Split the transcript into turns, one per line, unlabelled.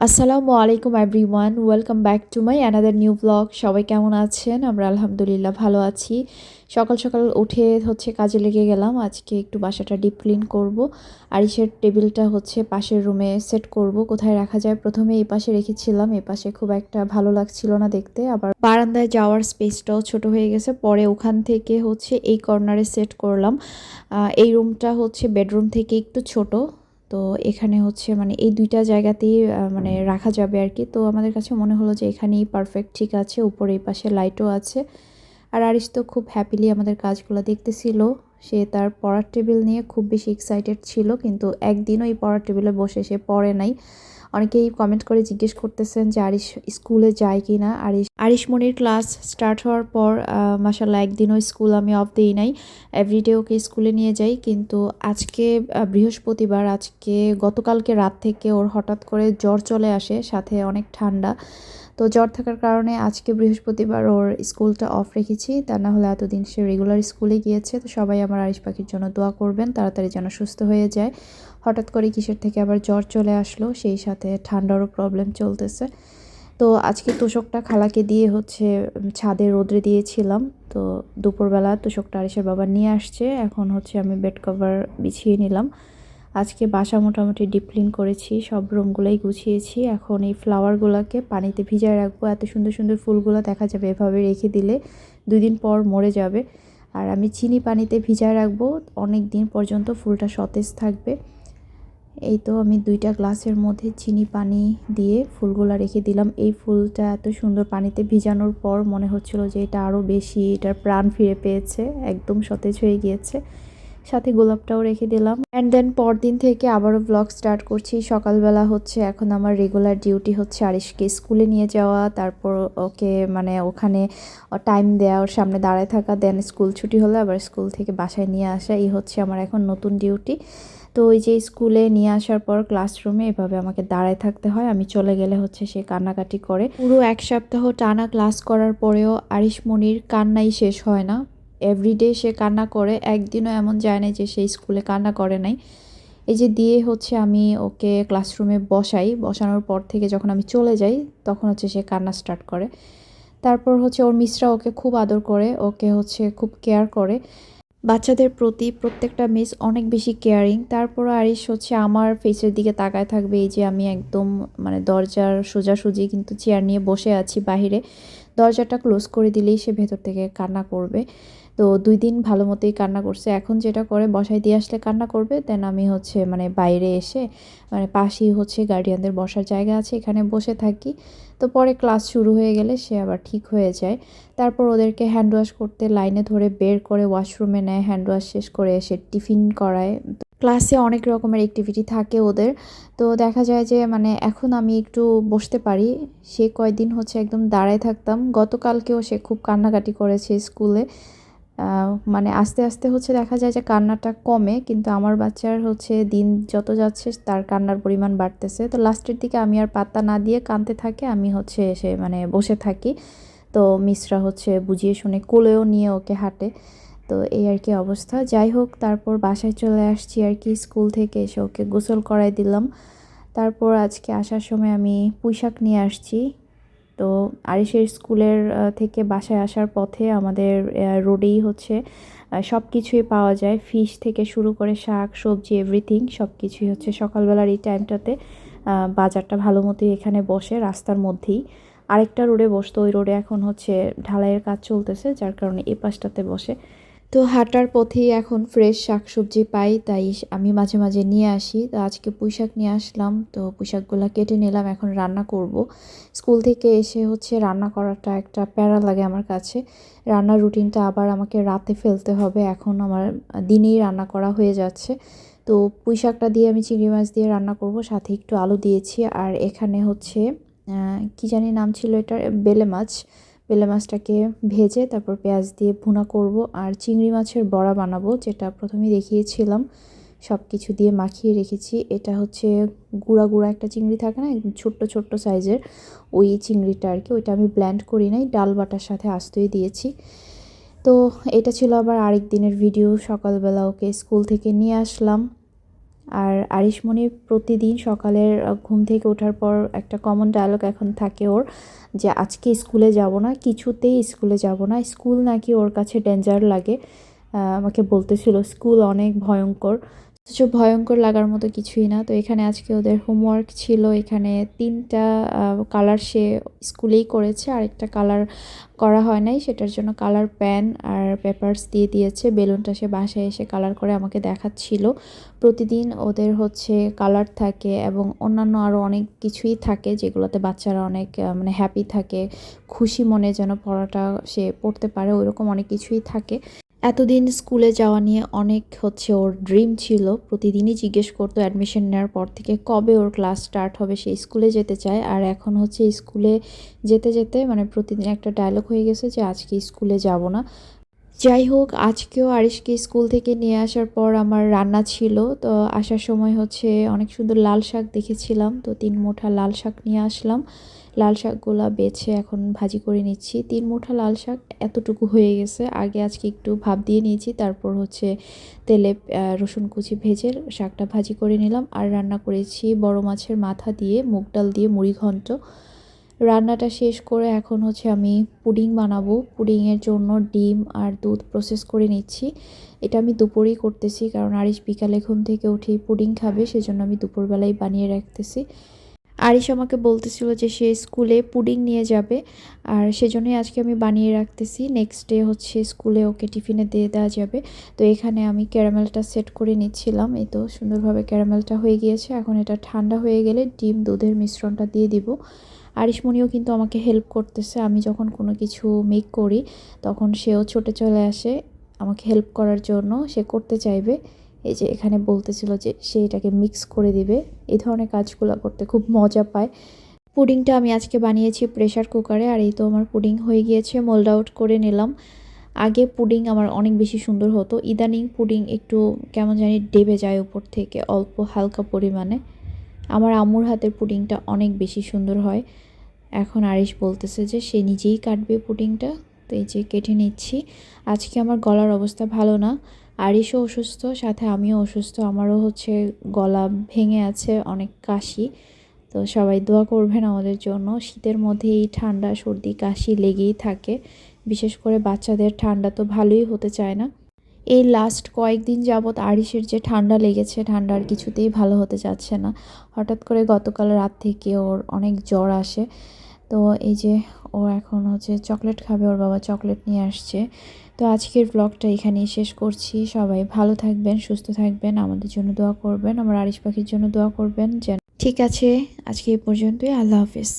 আসসালামু আলাইকুম everyone, welcome back to my another new blog. সবাই কেমন আছেন? আমরা আলহামদুলিল্লাহ ভালো আছি। সকাল সকাল উঠে কাজে লেগে গেলাম। আজকে একটু বাসাটা ডিপ ক্লিন করব। আরিশের টেবিলটা পাশের রুমে সেট করব। কোথায় রাখা যায়? প্রথমে এই পাশে রেখেছিলাম, এই পাশে খুব একটা ভালো লাগছিল না দেখতে। আবার বারান্দায় যাওয়ার স্পেসটাও ছোট হয়ে গেছে, পরে ওখান থেকে এই কর্নারে সেট করলাম। এই রুমটা বেডরুম থেকে একটু ছোট, তো এখানে মানে এই দুইটা জায়গাতেই মানে রাখা যাবে আর কি। তো আমাদের কাছে মনে হলো যে এখানেই পারফেক্ট ঠিক আছে। উপরে এই পাশে লাইটও আছে। আর আরিশ তো খুব হ্যাপিলি আমাদের কাজগুলো দেখতেছিল। সে তার পড়ার টেবিল নিয়ে খুব বেশি এক্সাইটেড ছিল, কিন্তু একদিনও এই পড়ার টেবিলে বসে সে পড়ে নাই। অনেকেই কমেন্ট করে জিজ্ঞেস করতেছেন যে আরিশ স্কুলে যায় কি না। আরিশ মনির ক্লাস স্টার্ট হওয়ার পর মাশাল্লাহ একদিনও স্কুল আমি অফ দিই নাই। এভরিডে ওকে স্কুলে নিয়ে যাই। কিন্তু আজকে বৃহস্পতিবার, গতকালকে রাত থেকে ওর হঠাৎ করে জ্বর চলে আসে, সাথে অনেক ঠান্ডা। তো জ্বর থাকার কারণে আজকে বৃহস্পতিবার ওর স্কুলটা অফ রেখেছি। তা না হলে এতদিন সে রেগুলার স্কুলে গিয়েছে। তো সবাই আমার আরিশ পাখির জন্য দোয়া করবেন, তাড়াতাড়ি যেন সুস্থ হয়ে যায়। হঠাৎ করে কিসের থেকে আবার জ্বর চলে আসলো, সেই সাথে ঠান্ডারও প্রবলেম চলতেছে। তো আজকে তোশকটা খালাকে দিয়ে ছাদে রোদ্রে দিয়েছিলাম। তো দুপুরবেলা তোশকটা আরিশের বাবা নিয়ে আসছে। এখন আমি বেড কভার বিছিয়ে নিলাম। আজকে বাসা মোটামুটি ডিপ ক্লিন করেছি, সব রুমগুলোই গুছিয়েছি। এখন এই ফ্লাওয়ারগুলোকে পানিতে ভিজায় রাখবো। এত সুন্দর সুন্দর ফুলগুলো দেখা যাবে এভাবে রেখে দিলে 2 দিন পর মরে যাবে। আর আমি চিনি পানিতে ভিজায় রাখবো, অনেক দিন পর্যন্ত ফুলটা সতেজ থাকবে। এই তো আমি 2টা গ্লাসের মধ্যে চিনি পানি দিয়ে ফুলগুলা রেখে দিলাম। এই ফুলটা এত সুন্দর পানিতে ভিজানোর পর মনে হচ্ছিল যে এটা আরও বেশি এটার প্রাণ ফিরে পেয়েছে, একদম সতেজ হয়ে গিয়েছে। সাথে গোলাপটাও রেখে দিলাম। অ্যান্ড দেন পরদিন থেকে আবারও ব্লগ স্টার্ট করছি। সকালবেলা এখন আমার রেগুলার ডিউটি আরিশকে স্কুলে নিয়ে যাওয়া, তারপর ওকে ওখানে টাইম দেওয়া, ওর সামনে দাঁড়ায় থাকা, দেন স্কুল ছুটি হলে আবার স্কুল থেকে বাসায় নিয়ে আসা। এই আমার এখন নতুন ডিউটি। তো ওই যে স্কুলে নিয়ে আসার পর ক্লাসরুমে এভাবে আমাকে দাঁড়ায় থাকতে হয়। আমি চলে গেলে সে কান্নাকাটি করে। পুরো 1 সপ্তাহ টানা ক্লাস করার পরেও আরিশ মনির কান্নাই শেষ হয় না। এভরিডে সে কান্না করে, একদিনও এমন যায় না যে সে স্কুলে কান্না করে নাই। এই যে দিয়ে আমি ওকে ক্লাসরুমে বসানোর পর থেকে যখন আমি চলে যাই, তখন সে কান্না স্টার্ট করে। তারপর ওর মিসরা ওকে খুব আদর করে, ওকে খুব কেয়ার করে। বাচ্চাদের প্রতি প্রত্যেকটা মিস অনেক বেশি কেয়ারিং। তারপরও আরিশ আমার ফেসের দিকে তাকায় থাকবে। এই যে আমি একদম দরজার সোজাসুজি কিন্তু চেয়ার নিয়ে বসে আছি বাহিরে, দরজাটা ক্লোজ করে দিলেই সে ভেতর থেকে কান্না করবে। তো 2 দিন ভালো মতোই কান্না করছে। এখন যেটা করে, বসায় দিয়ে আসলে কান্না করবে, দেন আমি বাইরে এসে পাশেই গার্ডিয়ানদের বসার জায়গা আছে, এখানে বসে থাকি। তো পরে ক্লাস শুরু হয়ে গেলে সে আবার ঠিক হয়ে যায়। তারপর ওদেরকে হ্যান্ড ওয়াশ করতে লাইনে ধরে বের করে ওয়াশরুমে নেয়, হ্যান্ড ওয়াশ শেষ করে এসে টিফিন করায়। ক্লাসে অনেক রকমের অ্যাক্টিভিটি থাকে ওদের। তো দেখা যায় যে এখন আমি একটু বসতে পারি। সে কয়দিন একদম দাঁড়ায় থাকতাম। গতকালকেও সে খুব কান্নাকাটি করেছে স্কুলে। আস্তে আস্তে দেখা যায় যে কান্নাটা কমে, কিন্তু আমার বাচ্চার দিন যত যাচ্ছে তার কান্নার পরিমাণ বাড়তেছে। তো লাস্টের দিকে আমি আর পাত্তা না দিয়ে কাঁদতে থাকে, আমি এসে বসে থাকি। তো মিসরা বুঝিয়ে শুনে কোলেও নিয়ে ওকে হাঁটে। তো এই আর কি অবস্থা। যাই হোক, তারপর বাসায় চলে আসছি আর কি। স্কুল থেকে এসে ওকে গোসল করাই দিলাম। তারপর আজকে আসার সময় আমি পুঁইশাক নিয়ে আসছি। তো আরিশের স্কুলের থেকে বাসায় আসার পথে আমাদের রোডেই সব কিছুই পাওয়া যায়, ফিশ থেকে শুরু করে শাক সবজি এভরিথিং সব কিছুই সকালবেলার এই টাইমটাতে বাজারটা ভালো মতোই এখানে বসে রাস্তার মধ্যেই। আরেকটা রোডে বসতো, ওই রোডে এখন ঢালাইয়ের কাজ চলতেছে, যার কারণে এই পাশটাতে বসে। তো হাঁটার পথেই এখন ফ্রেশ শাকসবজি পাই, তাই আমি মাঝে মাঝে নিয়ে আসি। তো আজকে পুঁইশাক নিয়ে আসলাম, তো পুঁইশাকগুলো কেটে নিলাম, এখন রান্না করব। স্কুল থেকে এসে রান্না করাটা একটা প্যারা লাগে আমার কাছে। রান্নার রুটিনটা আবার আমাকে রাতে ফেলতে হবে, এখন আমার দিনেই রান্না করা হয়ে যাচ্ছে। তো পুঁইশাকটা দিয়ে আমি চিংড়ি মাছ দিয়ে রান্না করব, সাথে একটু আলু দিয়েছি। আর এখানে কি জানি নাম ছিল এটার, বেলে মাছ। বেলে মাছটাকে ভেজে তারপর পেঁয়াজ দিয়ে ভুনা করব। আর চিংড়ি মাছের বড়া বানাবো, যেটা প্রথমেই দেখিয়েছিলাম। সব কিছু দিয়ে মাখিয়ে রেখেছি। এটা গুঁড়া গুঁড়া একটা চিংড়ি থাকে না, একদম ছোট্ট ছোট্ট সাইজের, ওই চিংড়িটা আর কি। ওইটা আমি ব্ল্যান্ড করি নাই, ডাল বাটার সাথে আস্তই দিয়েছি। তো এটা ছিল আবার আরেক দিনের ভিডিও। সকালবেলা ওকে স্কুল থেকে নিয়ে আসলাম। আর আরিশমণি প্রতিদিন সকালের ঘুম থেকে ওঠার পর একটা কমন ডায়লগ এখন থাকে ওর, যে আজকে স্কুলে যাব না, কিছুতেই স্কুলে যাব না, স্কুল নাকি ওর কাছে ডেঞ্জার লাগে। আমাকে বলতেছিল স্কুল অনেক ভয়ঙ্কর, অথচ ভয়ঙ্কর লাগার মতো কিছুই না। তো এখানে আজকে ওদের হোমওয়ার্ক ছিল, এখানে 3টা কালার সে স্কুলেই করেছে, আরেকটা কালার করা হয় নাই, সেটার জন্য কালার প্যান আর পেপারস দিয়ে দিয়েছে। বেলুনটা সে বাসায় এসে কালার করে আমাকে দেখাচ্ছিল। প্রতিদিন ওদের হচ্ছে কালার থাকে এবং অন্যান্য আরও অনেক কিছুই থাকে যেগুলোতে বাচ্চারা অনেক মানে হ্যাপি থাকে, খুশি মনে যেন পড়াটা সে পড়তে পারে, ওইরকম অনেক কিছুই থাকে। এতদিন স্কুলে যাওয়া নিয়ে অনেক হচ্ছে ওর ড্রিম ছিল, প্রতিদিনই জিজ্ঞেস করতো অ্যাডমিশন নেওয়ার পর থেকে কবে ওর ক্লাস স্টার্ট হবে, সে স্কুলে যেতে চায়। আর এখন হচ্ছে স্কুলে যেতে যেতে মানে প্রতিদিন একটা ডায়লগ হয়ে গেছে যে আজকে স্কুলে যাব না। যাই হোক, আজকেও আরিশকে স্কুল থেকে নিয়ে আসার পর আমার রান্না ছিল। তো আসার সময় হচ্ছে অনেক সুন্দর লাল শাক দেখেছিলাম, তো 3 মুঠা লাল শাক নিয়ে আসলাম। লাল শাকগুলা বেছে এখন ভাজি করে নিচ্ছি। 3 মুঠা লাল শাক এতটুকু হয়ে গেছে, আগে আজকে একটু ভাপ দিয়ে নিয়েছি, তারপর হচ্ছে তেলে রসুন কুচি ভেজে শাকটা ভাজি করে নিলাম। আর রান্না করেছি বড় মাছের মাথা দিয়ে মুগ ডাল দিয়ে মুড়ি ঘন্ট। রান্নাটা শেষ করে এখন হচ্ছে আমি পুডিং বানাবো। পুডিংয়ের জন্য ডিম আর দুধ প্রসেস করে নিচ্ছি। এটা আমি দুপুরেই করতেছি, কারণ আরিশ বিকালে ঘুম থেকে উঠেই পুডিং খাবে, সেজন্য আমি দুপুরবেলায় বানিয়ে রাখতেছি। আরিশ আমাকে বলতেছিল যে সে স্কুলে পুডিং নিয়ে যাবে, আর সেজন্যই আজকে আমি বানিয়ে রাখতেছি, নেক্সট ডে হচ্ছে স্কুলে ওকে টিফিনে দিয়ে দেওয়া যাবে। তো এখানে আমি ক্যারামেলটা সেট করে নিচ্ছিলাম, এই তো সুন্দরভাবে ক্যারামেলটা হয়ে গিয়েছে। এখন এটা ঠান্ডা হয়ে গেলে ডিম দুধের মিশ্রণটা দিয়ে দিব। আরিশমণিও কিন্তু আমাকে হেল্প করতেছে, আমি যখন কোনো কিছু মেক করি তখন সেও ছুটে চলে আসে আমাকে হেল্প করার জন্য, সে করতে চাইবে। এই যে এখানে বলতেছিল যে সে এটাকে মিক্স করে দিবে, এই ধরনের কাজগুলো করতে খুব মজা পায়। পুডিংটা আমি আজকে বানিয়েছি প্রেশার কুকারে, আর এই তো আমার পুডিং হয়ে গিয়েছে, মোল্ড আউট করে নিলাম। আগে পুডিং আমার অনেক বেশি সুন্দর হতো, ইদানিং পুডিং একটু কেমন জানি ডেবে যায় উপর থেকে অল্প হালকা পরিমাণে। আমার আম্মুর হাতের পুডিংটা অনেক বেশি সুন্দর হয়। এখন আরিশ বলতেছে যে সে নিজেই কাটবে পুডিংটা, তো এই যে কেটে নিচ্ছি। আজকে আমার গলার অবস্থা ভালো না, আরিশও অসুস্থ, সাথে আমিও অসুস্থ, আমারও হচ্ছে গলা ভেঙে আছে, অনেক কাশি। তো সবাই দোয়া করবেন আমাদের জন্য, শীতের মধ্যে এই ঠান্ডা সর্দি কাশি লেগেই থাকে, বিশেষ করে বাচ্চাদের ঠান্ডা তো ভালোই হতে চায় না। এই লাস্ট কয়েকদিন যাবৎ আরিশের যে ঠান্ডা লেগেছে, ঠান্ডা আর কিছুতেই ভালো হতে যাচ্ছে না। হঠাৎ করে গতকাল রাত থেকে ওর অনেক জ্বর আসে। তো এই যে ও এখন হচ্ছে চকলেট খাবে, ওর বাবা চকলেট নিয়ে আসছে। তো আজকের ব্লগটা এখানেই শেষ করছি। সবাই ভালো থাকবেন, সুস্থ থাকবেন, আমাদের জন্য দোয়া করবেন, আমার আরিশ পাখির জন্য দোয়া করবেন যেন। ঠিক আছে, আজকে এই পর্যন্তই। আল্লাহ হাফেজ।